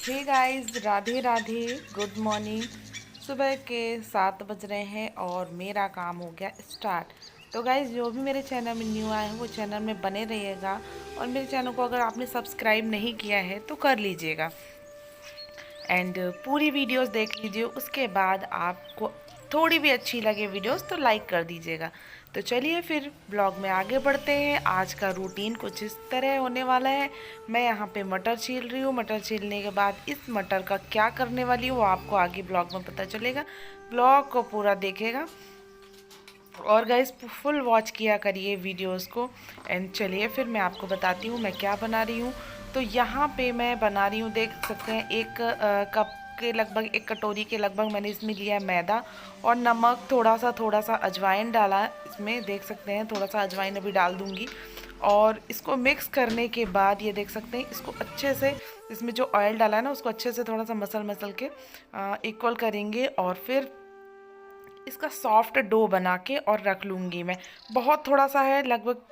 हे guys, Radhe Radhe. Good morning. सुबह के 7 बज रहे हैं और मेरा काम हो गया स्टार्ट। तो गाइस, जो भी मेरे चैनल में न्यू आए हैं वो चैनल में बने रहिएगा और मेरे चैनल को अगर आपने सब्सक्राइब नहीं किया है तो कर लीजिएगा एंड पूरी वीडियोस देख लीजिए। उसके बाद आपको थोड़ी भी अच्छी लगे वीडियोस तो लाइक कर दीजिएगा। तो चलिए फिर ब्लॉग में आगे बढ़ते हैं। आज का रूटीन कुछ इस तरह होने वाला है। मैं यहाँ पे मटर छील रही हूँ। मटर छीलने के बाद इस मटर का क्या करने वाली हूँ वो आपको आगे ब्लॉग में पता चलेगा। ब्लॉग को पूरा देखेगा और गाइस फुल वॉच किया करिए वीडियोस को। एंड चलिए फिर मैं आपको बताती हूँ मैं क्या बना रही हूँ। तो यहाँ पे मैं बना रही हूँ, देख सकते हैं, एक कप के लगभग, एक कटोरी के लगभग मैंने इसमें लिया है मैदा और नमक, थोड़ा सा अजवाइन डाला है इसमें, देख सकते हैं। थोड़ा सा अजवाइन अभी डाल दूँगी और इसको मिक्स करने के बाद ये देख सकते हैं, इसको अच्छे से, इसमें जो ऑयल डाला है ना उसको अच्छे से थोड़ा सा मसल मसल के इक्वल करेंगे और फिर इसका सॉफ्ट डो बना के और रख लूँगी मैं। बहुत थोड़ा सा है, लगभग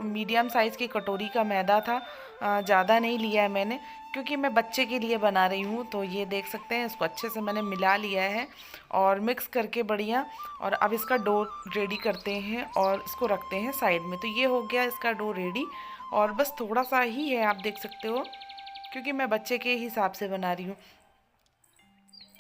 मीडियम साइज़ की कटोरी का मैदा था, ज़्यादा नहीं लिया है मैंने क्योंकि मैं बच्चे के लिए बना रही हूँ। तो ये देख सकते हैं, इसको अच्छे से मैंने मिला लिया है और मिक्स करके बढ़िया। और अब इसका डो रेडी करते हैं और इसको रखते हैं साइड में। तो ये हो गया इसका डो रेडी और बस थोड़ा सा ही है, आप देख सकते हो, क्योंकि मैं बच्चे के हिसाब से बना रही हूँ।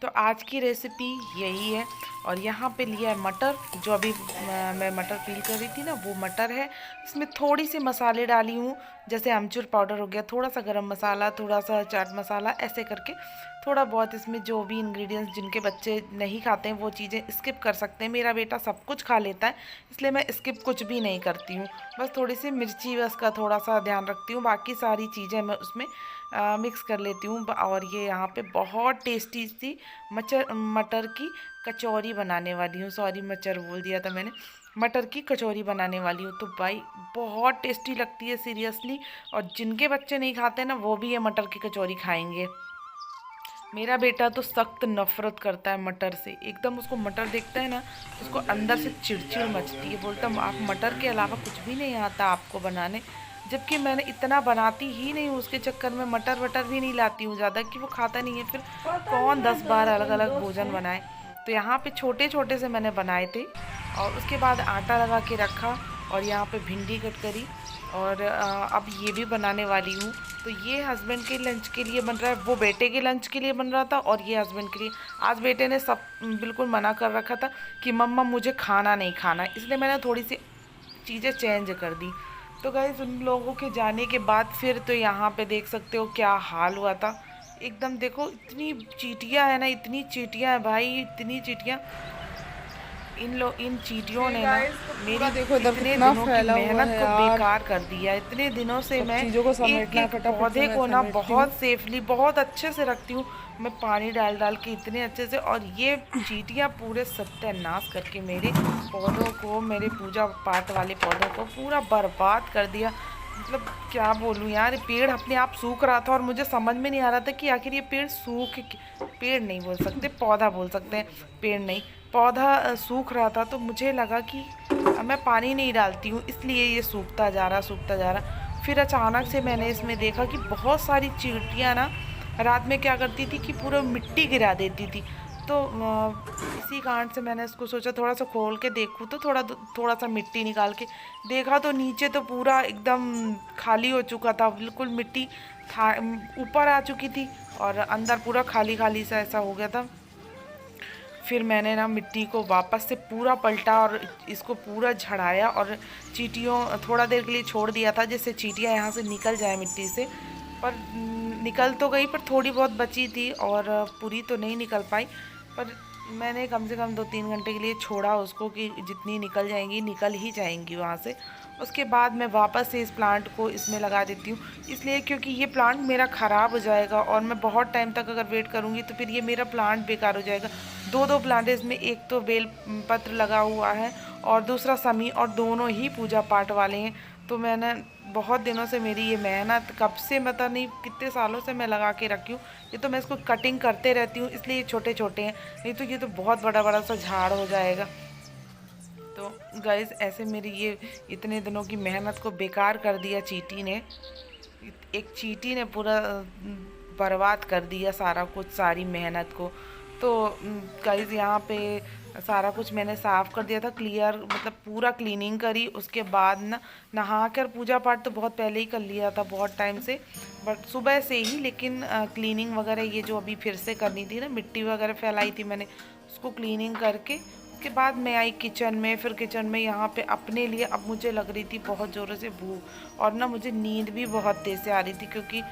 तो आज की रेसिपी यही है। और यहाँ पे लिया है मटर, जो अभी मैं मटर पील कर रही थी ना, वो मटर है। इसमें थोड़ी सी मसाले डाली हूँ, जैसे अमचूर पाउडर हो गया, थोड़ा सा गरम मसाला, थोड़ा सा चाट मसाला, ऐसे करके थोड़ा बहुत। इसमें जो भी इंग्रेडिएंट्स जिनके बच्चे नहीं खाते हैं वो चीज़ें स्किप कर सकते हैं। मेरा बेटा सब कुछ खा लेता है इसलिए मैं स्किप कुछ भी नहीं करती हूँ। बस थोड़ी सी मिर्ची, बस का थोड़ा सा ध्यान रखती हूँ, बाकी सारी चीज़ें मैं उसमें मिक्स कर लेती हूँ। और ये यहाँ पे बहुत टेस्टी सी मटर की कचौरी बनाने वाली हूँ। सॉरी, मटर बोल दिया था मैंने, मटर की कचौरी बनाने वाली हूँ। तो भाई बहुत टेस्टी लगती है सीरियसली। और जिनके बच्चे नहीं खाते ना वो भी ये मटर की कचौरी खाएंगे। मेरा बेटा तो सख्त नफरत करता है मटर से, एकदम उसको मटर देखता है ना तो उसको अंदर से चिड़चिड़ मचती है। बोलता आप मटर के अलावा कुछ भी नहीं आता आपको बनाने, जबकि मैंने इतना बनाती ही नहीं हूँ। उसके चक्कर में मटर वटर भी नहीं लाती हूँ ज़्यादा कि वो खाता नहीं है। फिर कौन 10 बार अलग अलग भोजन बनाए। तो यहाँ पे छोटे छोटे से मैंने बनाए थे और उसके बाद आटा लगा के रखा और यहाँ पे भिंडी कट करी और अब ये भी बनाने वाली हूँ। तो ये हस्बैंड के लंच के लिए बन रहा है, वो बेटे के लंच के लिए बन रहा था और ये हस्बैंड के लिए। आज बेटे ने सब बिल्कुल मना कर रखा था कि मम्मा मुझे खाना नहीं खाना, इसलिए मैंने थोड़ी सी चीज़ें चेंज कर दी। तो गाइस, उन लोगों के जाने के बाद फिर तो यहाँ पे देख सकते हो क्या हाल हुआ था। एकदम देखो, इतनी चींटियाँ है ना, इतनी चींटियाँ है भाई, इतनी चींटियाँ। इन चींटियों ने ना मेरी देखो इधर इतने कितना दिनों की फैला हुआ मेहनत है को यार। बेकार कर दिया। इतने दिनों से सब मैं चीजों को एक समेटना है, एक फटाफट से पौधे मैं को ना समेटती हूँ। बहुत सेफली, बहुत अच्छे से रखती हूँ। मैं पानी डाल डाल के इतने अच्छे से, और ये चींटियाँ पूरे सत्यानाश करके मेरे पौधों को, मेरे पूजा पाठ वाले पौधों को पूरा बर्बाद कर दिया। मतलब क्या बोलूँ यार, पेड़ अपने आप सूख रहा था और मुझे समझ में नहीं आ रहा था कि आखिर ये पेड़ पेड़ नहीं बोल सकते, पौधा बोल सकते हैं, पेड़ नहीं, पौधा सूख रहा था। तो मुझे लगा कि मैं पानी नहीं डालती हूँ इसलिए ये सूखता जा रहा, सूखता जा रहा। फिर अचानक से मैंने इसमें देखा कि बहुत सारी चींटियाँ ना रात में क्या करती थी कि पूरा मिट्टी गिरा देती थी। तो इसी कारण से मैंने इसको सोचा थोड़ा सा खोल के देखूँ। तो थोड़ा सा मिट्टी निकाल के देखा तो नीचे तो पूरा एकदम खाली हो चुका था, बिल्कुल मिट्टी था ऊपर आ चुकी थी और अंदर पूरा खाली खाली सा ऐसा हो गया था। फिर मैंने ना मिट्टी को वापस से पूरा पलटा और इसको पूरा झड़ाया और चींटियों थोड़ा देर के लिए छोड़ दिया था जिससे चींटियाँ यहाँ से निकल जाए मिट्टी से। पर निकल तो गई, पर थोड़ी बहुत बची थी और पूरी तो नहीं निकल पाई। पर मैंने कम से कम 2-3 घंटे के लिए छोड़ा उसको कि जितनी निकल जाएंगी निकल ही जाएंगी वहाँ से। उसके बाद मैं वापस से इस प्लांट को इसमें लगा देती हूँ, इसलिए क्योंकि ये प्लांट मेरा ख़राब हो जाएगा और मैं बहुत टाइम तक अगर वेट करूँगी तो फिर ये मेरा प्लांट बेकार हो जाएगा। दो दो प्लांट है इसमें, एक तो बेल पत्र लगा हुआ है और दूसरा समी, और दोनों ही पूजा पाठ वाले हैं। तो मैंने बहुत दिनों से, मेरी ये मेहनत कब से, पता नहीं कितने सालों से मैं लगा के रखी हूँ। ये तो मैं इसको कटिंग करते रहती हूँ इसलिए ये छोटे छोटे हैं, नहीं तो ये तो बहुत बड़ा बड़ा सा झाड़ हो जाएगा। तो गाइस, ऐसे मेरी ये इतने दिनों की मेहनत को बेकार कर दिया चींटी ने। एक चींटी ने पूरा बर्बाद कर दिया सारा कुछ, सारी मेहनत को। तो गाइस यहाँ पे सारा कुछ मैंने साफ़ कर दिया था, क्लियर मतलब पूरा क्लीनिंग करी। उसके बाद ना नहा कर पूजा पाठ तो बहुत पहले ही कर लिया था, बहुत टाइम से, बट सुबह से ही। लेकिन क्लीनिंग वगैरह ये जो अभी फिर से करनी थी ना, मिट्टी वगैरह फैलाई थी मैंने, उसको क्लीनिंग करके उसके बाद मैं आई किचन में। फिर किचन में यहाँ पे अपने लिए, अब मुझे लग रही थी बहुत ज़ोरों से भूख, और ना मुझे नींद भी बहुत तेज़ से आ रही थी, क्योंकि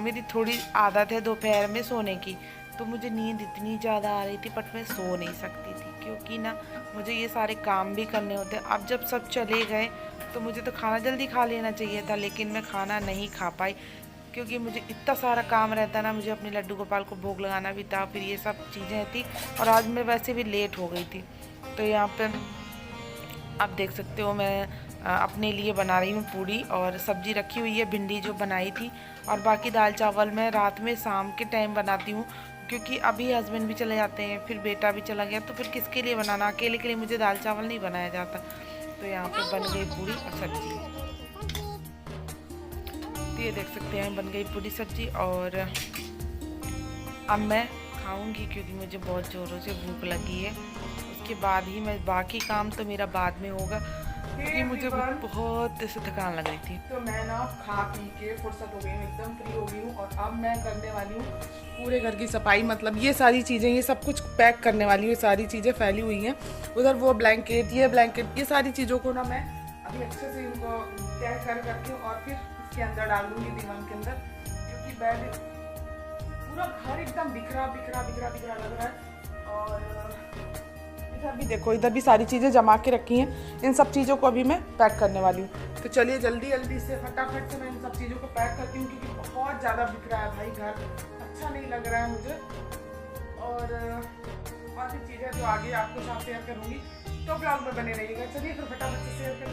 मेरी थोड़ी आदत है दोपहर में सोने की। तो मुझे नींद इतनी ज़्यादा आ रही थी, बट मैं सो नहीं सकती थी, क्योंकि ना मुझे ये सारे काम भी करने होते हैं। अब जब सब चले गए तो मुझे तो खाना जल्दी खा लेना चाहिए था, लेकिन मैं खाना नहीं खा पाई, क्योंकि मुझे इतना सारा काम रहता है ना। मुझे अपने लड्डू गोपाल को भोग लगाना भी था, फिर ये सब चीज़ें थी, और आज मैं वैसे भी लेट हो गई थी। तो यहाँ पे आप देख सकते हो मैं अपने लिए बना रही हूँ पूड़ी, और सब्ज़ी रखी हुई है, भिंडी जो बनाई थी। और बाकी दाल चावल मैं रात में शाम के टाइम बनाती हूँ, क्योंकि अभी हस्बैंड भी चले जाते हैं, फिर बेटा भी चला गया, तो फिर किसके लिए बनाना, अकेले के लिए मुझे दाल चावल नहीं बनाया जाता। तो यहाँ पे बन गई पूड़ी और सब्ज़ी। तो ये देख सकते हैं बन गई पूड़ी सब्ज़ी, और अब मैं खाऊंगी, क्योंकि मुझे बहुत ज़ोरों से भूख लगी है। उसके बाद ही मैं, बाकी काम तो मेरा बाद में होगा, क्योंकि मुझे बहुत ऐसे थकान लग रही थी। तो मैं ना खा पी के फुर्सत हो गई हूँ, एकदम फ्री हो गई हूँ, और अब मैं करने वाली हूँ पूरे घर की सफाई। मतलब ये सारी चीज़ें, ये सब कुछ पैक करने वाली हूँ। ये सारी चीज़ें फैली हुई हैं उधर, वो ब्लैंकेट, ये ब्लैंकेट, ये सारी चीज़ों को ना मैं अभी अच्छे से इनको तय कर करके, और फिर इसके अंदर डाल दूँगी, दीवान के अंदर, क्योंकि बेड पूरा घर एकदम बिखरा बिखरा बिखरा बिखरा लग रहा है। और इधर भी देखो, इधर भी सारी चीज़ें जमा के रखी हैं। इन सब चीज़ों को अभी मैं पैक करने वाली हूँ। तो चलिए जल्दी जल्दी से फटाफट से मैं इन सब चीज़ों को पैक करती हूँ, क्योंकि बहुत ज़्यादा बिखरा है भाई घर, अच्छा नहीं लग रहा है मुझे। और भी चीज़ें जो आगे आपके साथ शेयर करूँगी, तो ब्लॉग में बने रहिएगा। चलिए फिर फटाफट से शेयर कर,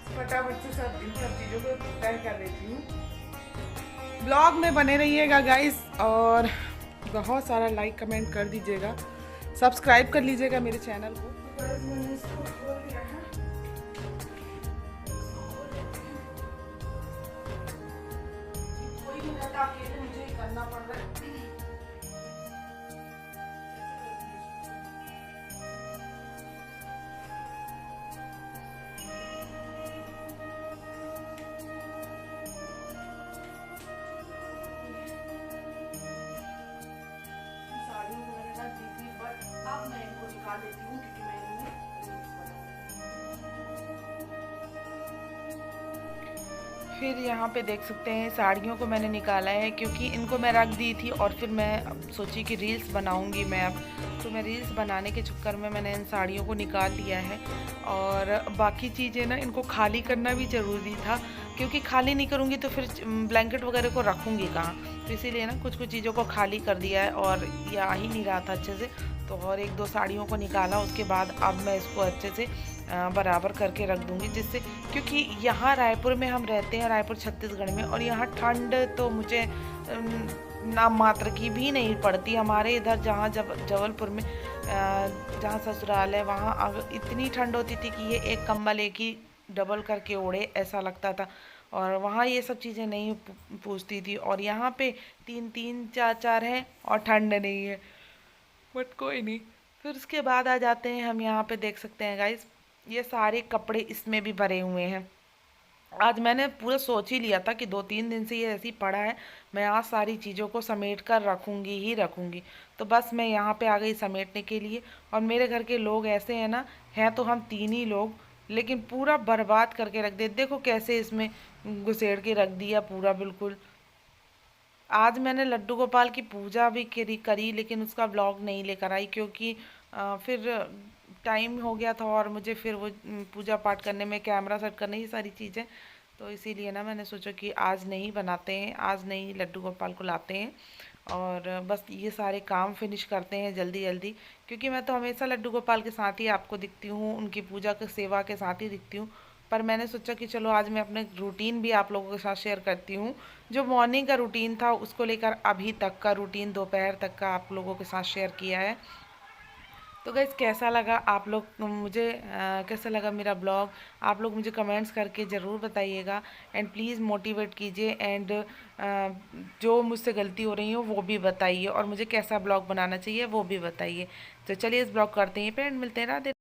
फटाफट से सब इन सब चीज़ों को पैक कर देती हूँ। ब्लॉग में बने रहिएगा गाइस, और बहुत सारा लाइक कमेंट कर दीजिएगा, सब्सक्राइब कर लीजिएगा मेरे चैनल को। मैंने इसको खोल दिया है, कोई नहीं रहता, अकेले मुझे ही करना पड़ रहा है। अब मैं इनको निकाल लेती हूँ, क्योंकि मैं इनमें फिर यहाँ पे देख सकते हैं साड़ियों को मैंने निकाला है, क्योंकि इनको मैं रख दी थी, और फिर मैं सोची कि रील्स बनाऊंगी मैं अब। तो मैं रील्स बनाने के चक्कर में मैंने इन साड़ियों को निकाल लिया है। और बाकी चीज़ें ना, इनको खाली करना भी ज़रूरी था, क्योंकि खाली नहीं करूँगी तो फिर ब्लैंकेट वगैरह को रखूँगी कहाँ। तो इसीलिए ना कुछ कुछ चीज़ों को खाली कर दिया है, और ये आ ही नहीं रहा था अच्छे से। तो और एक दो साड़ियों को निकाला, उसके बाद अब मैं इसको अच्छे से बराबर करके रख दूँगी, जिससे, क्योंकि यहाँ रायपुर में हम रहते हैं, रायपुर छत्तीसगढ़ में, और यहाँ ठंड तो मुझे नाम मात्र की भी नहीं पड़ती। हमारे इधर जहाँ जबलपुर में जहाँ ससुराल है, वहाँ इतनी ठंड होती थी कि ये एक कंबल एक ही डबल करके ओढ़े, ऐसा लगता था। और वहाँ ये सब चीज़ें नहीं पूछती थी, और यहाँ पे तीन तीन चार चार हैं और ठंड नहीं है, बट कोई नहीं। फिर उसके बाद आ जाते हैं हम, यहाँ पे देख सकते हैं गाइस, ये सारे कपड़े इसमें भी भरे हुए हैं। आज मैंने पूरा सोच ही लिया था कि 2-3 दिन से ये ऐसे ही पड़ा है, मैं आज सारी चीज़ों को समेट कर रखूँगी ही रखूँगी। तो बस मैं यहाँ पे आ गई समेटने के लिए। और मेरे घर के लोग ऐसे हैं ना, हैं तो हम 3 ही लोग, लेकिन पूरा बर्बाद करके रख दे। देखो कैसे इसमें घुसेड़ के रख दिया पूरा, बिल्कुल। आज मैंने लड्डू गोपाल की पूजा भी करी, लेकिन उसका व्लॉग नहीं लेकर आई, क्योंकि फिर टाइम हो गया था, और मुझे फिर वो पूजा पाठ करने में, कैमरा सेट करने, ये सारी चीज़ें, तो इसीलिए ना मैंने सोचा कि आज नहीं बनाते हैं, आज नहीं लड्डू गोपाल को लाते हैं, और बस ये सारे काम फिनिश करते हैं जल्दी जल्दी। क्योंकि मैं तो हमेशा लड्डू गोपाल के साथ ही आपको दिखती हूँ, उनकी पूजा की सेवा के साथ ही दिखती हूँ। पर मैंने सोचा कि चलो आज मैं अपने रूटीन भी आप लोगों के साथ शेयर करती हूँ। जो मॉर्निंग का रूटीन था, उसको लेकर अभी तक का रूटीन, दोपहर तक का, आप लोगों के साथ शेयर किया है। तो गाइज़ कैसा लगा आप लोग मुझे कैसा लगा मेरा ब्लॉग, आप लोग मुझे कमेंट्स करके ज़रूर बताइएगा। एंड प्लीज़ मोटिवेट कीजिए एंड जो मुझसे गलती हो रही हो वो भी बताइए और मुझे कैसा ब्लॉग बनाना चाहिए वो भी बताइए। तो चलिए इस ब्लॉग करते हैं पे एंड मिलते हैं राधे।